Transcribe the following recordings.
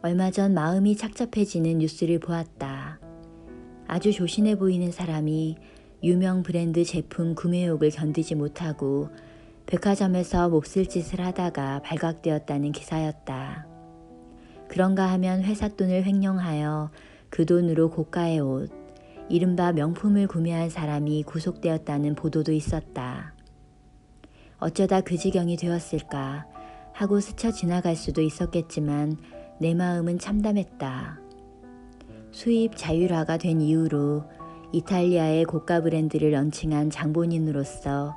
얼마 전 마음이 착잡해지는 뉴스를 보았다. 아주 조신해 보이는 사람이 유명 브랜드 제품 구매욕을 견디지 못하고 백화점에서 몹쓸 짓을 하다가 발각되었다는 기사였다. 그런가 하면 회사 돈을 횡령하여 그 돈으로 고가의 옷, 이른바 명품을 구매한 사람이 구속되었다는 보도도 있었다. 어쩌다 그 지경이 되었을까 하고 스쳐 지나갈 수도 있었겠지만 내 마음은 참담했다. 수입 자율화가 된 이후로 이탈리아의 고가 브랜드를 런칭한 장본인으로서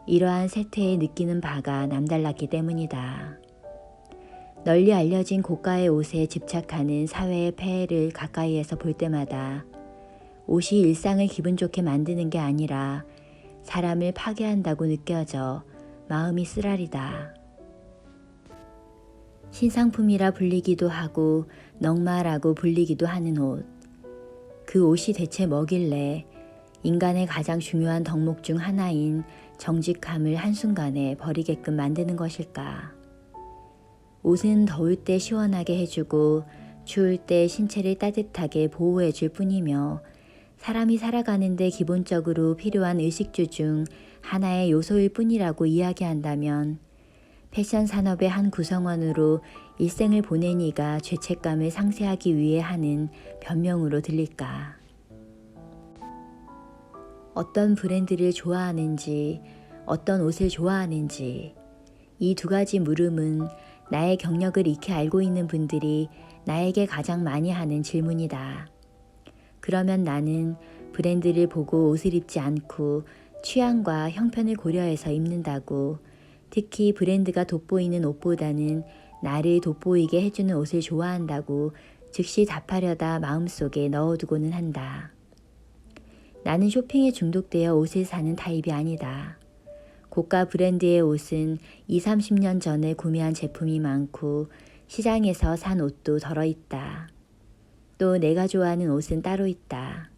이러한 세태에 느끼는 바가 남달랐기 때문이다. 널리 알려진 고가의 옷에 집착하는 사회의 폐해를 가까이에서 볼 때마다 옷이 일상을 기분 좋게 만드는 게 아니라 사람을 파괴한다고 느껴져 마음이 쓰라리다. 신상품이라 불리기도 하고 넉마라고 불리기도 하는 옷. 그 옷이 대체 뭐길래 인간의 가장 중요한 덕목 중 하나인 정직함을 한순간에 버리게끔 만드는 것일까? 옷은 더울 때 시원하게 해주고 추울 때 신체를 따뜻하게 보호해줄 뿐이며 사람이 살아가는데 기본적으로 필요한 의식주 중 하나의 요소일 뿐이라고 이야기한다면 패션 산업의 한 구성원으로 일생을 보낸 이가 죄책감을 상쇄하기 위해 하는 변명으로 들릴까? 어떤 브랜드를 좋아하는지, 어떤 옷을 좋아하는지, 이 두 가지 물음은 나의 경력을 익히 알고 있는 분들이 나에게 가장 많이 하는 질문이다. 그러면 나는 브랜드를 보고 옷을 입지 않고 취향과 형편을 고려해서 입는다고, 특히 브랜드가 돋보이는 옷보다는 나를 돋보이게 해주는 옷을 좋아한다고 즉시 답하려다 마음속에 넣어두고는 한다. 나는 쇼핑에 중독되어 옷을 사는 타입이 아니다. 고가 브랜드의 옷은 20-30년 전에 구매한 제품이 많고 시장에서 산 옷도 덜어 있다. 또 내가 좋아하는 옷은 따로 있다.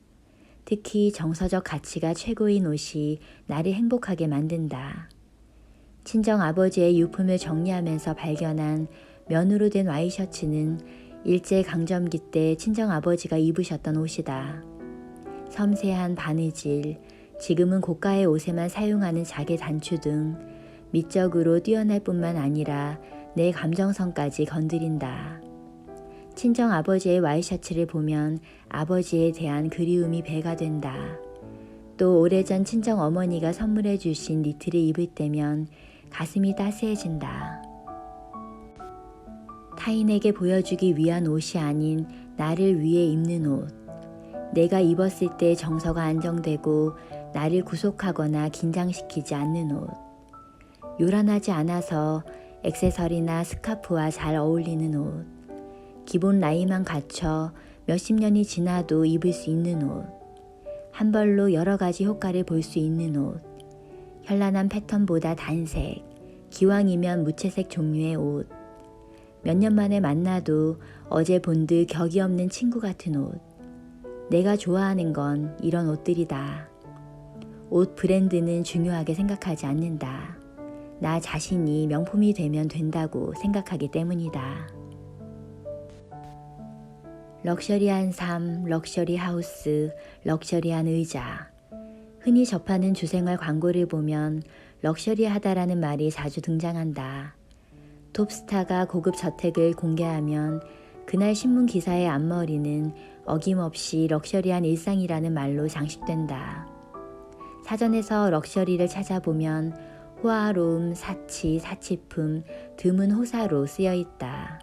특히 정서적 가치가 최고인 옷이 나를 행복하게 만든다. 친정 아버지의 유품을 정리하면서 발견한 면으로 된 와이셔츠는 일제강점기 때 친정 아버지가 입으셨던 옷이다. 섬세한 바느질, 지금은 고가의 옷에만 사용하는 자개 단추 등 미적으로 뛰어날 뿐만 아니라 내 감정선까지 건드린다. 친정 아버지의 와이셔츠를 보면 아버지에 대한 그리움이 배가 된다. 또 오래전 친정 어머니가 선물해 주신 니트를 입을 때면 가슴이 따스해진다. 타인에게 보여주기 위한 옷이 아닌 나를 위해 입는 옷. 내가 입었을 때 정서가 안정되고 나를 구속하거나 긴장시키지 않는 옷. 요란하지 않아서 액세서리나 스카프와 잘 어울리는 옷. 기본 라인만 갖춰 몇십 년이 지나도 입을 수 있는 옷. 한 벌로 여러 가지 효과를 볼 수 있는 옷. 현란한 패턴보다 단색, 기왕이면 무채색 종류의 옷. 몇 년 만에 만나도 어제 본 듯 격이 없는 친구 같은 옷. 내가 좋아하는 건 이런 옷들이다. 옷 브랜드는 중요하게 생각하지 않는다. 나 자신이 명품이 되면 된다고 생각하기 때문이다. 럭셔리한 삶, 럭셔리 하우스, 럭셔리한 의자. 흔히 접하는 주생활 광고를 보면 럭셔리하다라는 말이 자주 등장한다. 톱스타가 고급 저택을 공개하면 그날 신문 기사의 앞머리는 어김없이 럭셔리한 일상이라는 말로 장식된다. 사전에서 럭셔리를 찾아보면 호화로움, 사치, 사치품, 드문 호사로 쓰여 있다.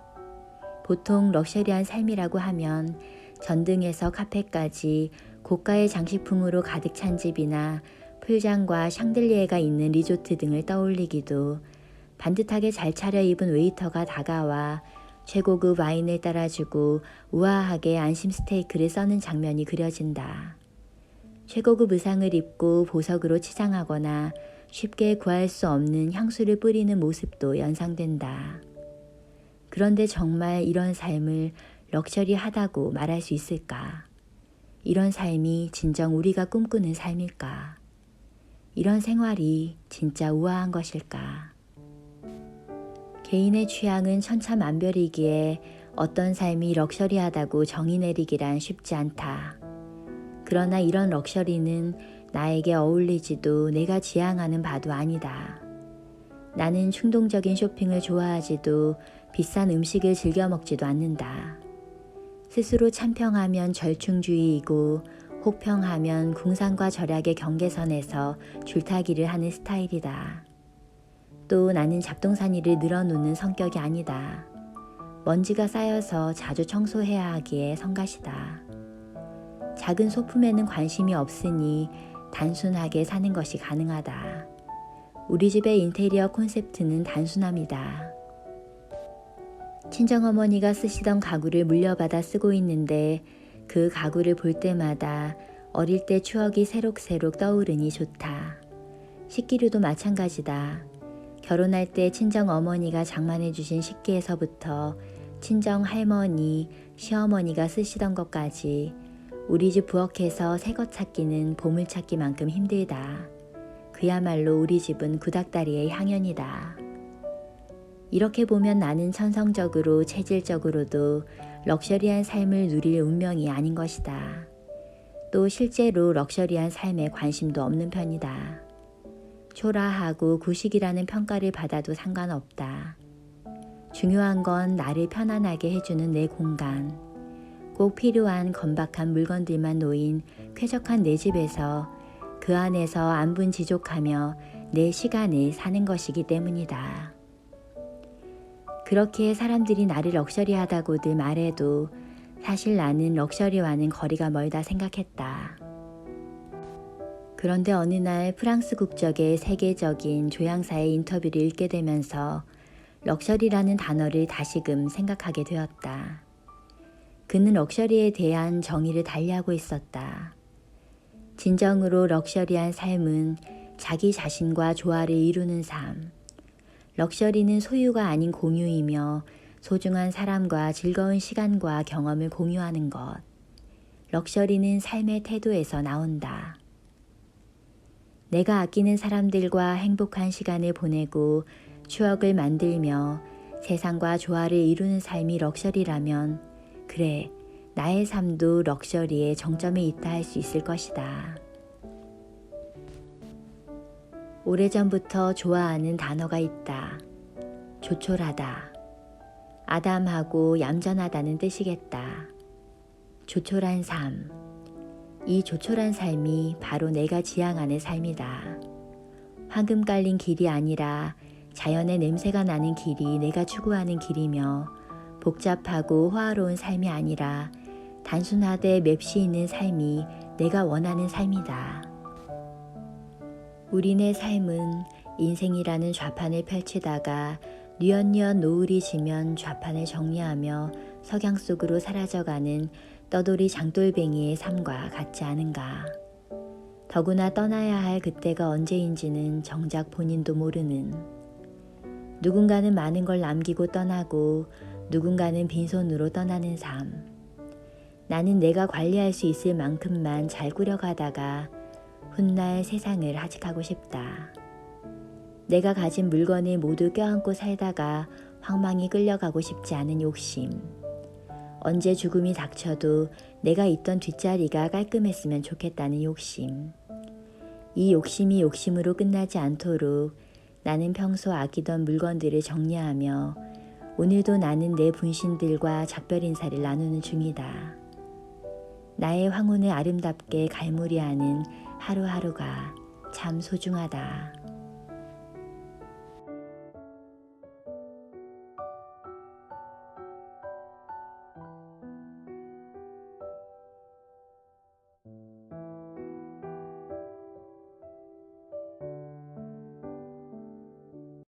보통 럭셔리한 삶이라고 하면 전등에서 카페까지 고가의 장식품으로 가득 찬 집이나 풀장과 샹들리에가 있는 리조트 등을 떠올리기도, 반듯하게 잘 차려입은 웨이터가 다가와 최고급 와인을 따라주고 우아하게 안심 스테이크를 써는 장면이 그려진다. 최고급 의상을 입고 보석으로 치장하거나 쉽게 구할 수 없는 향수를 뿌리는 모습도 연상된다. 그런데 정말 이런 삶을 럭셔리하다고 말할 수 있을까? 이런 삶이 진정 우리가 꿈꾸는 삶일까? 이런 생활이 진짜 우아한 것일까? 개인의 취향은 천차만별이기에 어떤 삶이 럭셔리하다고 정의 내리기란 쉽지 않다. 그러나 이런 럭셔리는 나에게 어울리지도 내가 지향하는 바도 아니다. 나는 충동적인 쇼핑을 좋아하지도 비싼 음식을 즐겨 먹지도 않는다. 스스로 참평하면 절충주의이고 혹평하면 궁상과 절약의 경계선에서 줄타기를 하는 스타일이다. 또 나는 잡동사니를 늘어놓는 성격이 아니다. 먼지가 쌓여서 자주 청소해야 하기에 성가시다. 작은 소품에는 관심이 없으니 단순하게 사는 것이 가능하다. 우리 집의 인테리어 콘셉트는 단순함이다. 친정어머니가 쓰시던 가구를 물려받아 쓰고 있는데 그 가구를 볼 때마다 어릴 때 추억이 새록새록 떠오르니 좋다. 식기류도 마찬가지다. 결혼할 때 친정어머니가 장만해 주신 식기에서부터 친정할머니, 시어머니가 쓰시던 것까지 우리 집 부엌에서 새것 찾기는 보물찾기만큼 힘들다. 그야말로 우리 집은 구닥다리의 향연이다. 이렇게 보면 나는 천성적으로 체질적으로도 럭셔리한 삶을 누릴 운명이 아닌 것이다. 또 실제로 럭셔리한 삶에 관심도 없는 편이다. 초라하고 구식이라는 평가를 받아도 상관없다. 중요한 건 나를 편안하게 해주는 내 공간, 꼭 필요한 건박한 물건들만 놓인 쾌적한 내 집에서 그 안에서 안분지족하며 내 시간을 사는 것이기 때문이다. 그렇게 사람들이 나를 럭셔리하다고들 말해도 사실 나는 럭셔리와는 거리가 멀다 생각했다. 그런데 어느 날 프랑스 국적의 세계적인 조향사의 인터뷰를 읽게 되면서 럭셔리라는 단어를 다시금 생각하게 되었다. 그는 럭셔리에 대한 정의를 달리하고 있었다. 진정으로 럭셔리한 삶은 자기 자신과 조화를 이루는 삶. 럭셔리는 소유가 아닌 공유이며 소중한 사람과 즐거운 시간과 경험을 공유하는 것. 럭셔리는 삶의 태도에서 나온다. 내가 아끼는 사람들과 행복한 시간을 보내고 추억을 만들며 세상과 조화를 이루는 삶이 럭셔리라면 그래, 나의 삶도 럭셔리의 정점에 있다 할 수 있을 것이다. 오래전부터 좋아하는 단어가 있다. 조촐하다. 아담하고 얌전하다는 뜻이겠다. 조촐한 삶. 이 조촐한 삶이 바로 내가 지향하는 삶이다. 황금 깔린 길이 아니라 자연의 냄새가 나는 길이 내가 추구하는 길이며 복잡하고 호화로운 삶이 아니라 단순하되 맵시 있는 삶이 내가 원하는 삶이다. 우리네 삶은 인생이라는 좌판을 펼치다가 뉘엿뉘엿 노을이 지면 좌판을 정리하며 석양 속으로 사라져가는 떠돌이 장돌뱅이의 삶과 같지 않은가. 더구나 떠나야 할 그때가 언제인지는 정작 본인도 모르는. 누군가는 많은 걸 남기고 떠나고 누군가는 빈손으로 떠나는 삶. 나는 내가 관리할 수 있을 만큼만 잘 꾸려가다가 훗날 세상을 하직하고 싶다. 내가 가진 물건을 모두 껴안고 살다가 황망히 끌려가고 싶지 않은 욕심. 언제 죽음이 닥쳐도 내가 있던 뒷자리가 깔끔했으면 좋겠다는 욕심. 이 욕심이 욕심으로 끝나지 않도록 나는 평소 아끼던 물건들을 정리하며 오늘도 나는 내 분신들과 작별 인사를 나누는 중이다. 나의 황혼을 아름답게 갈무리하는 하루하루가 참 소중하다.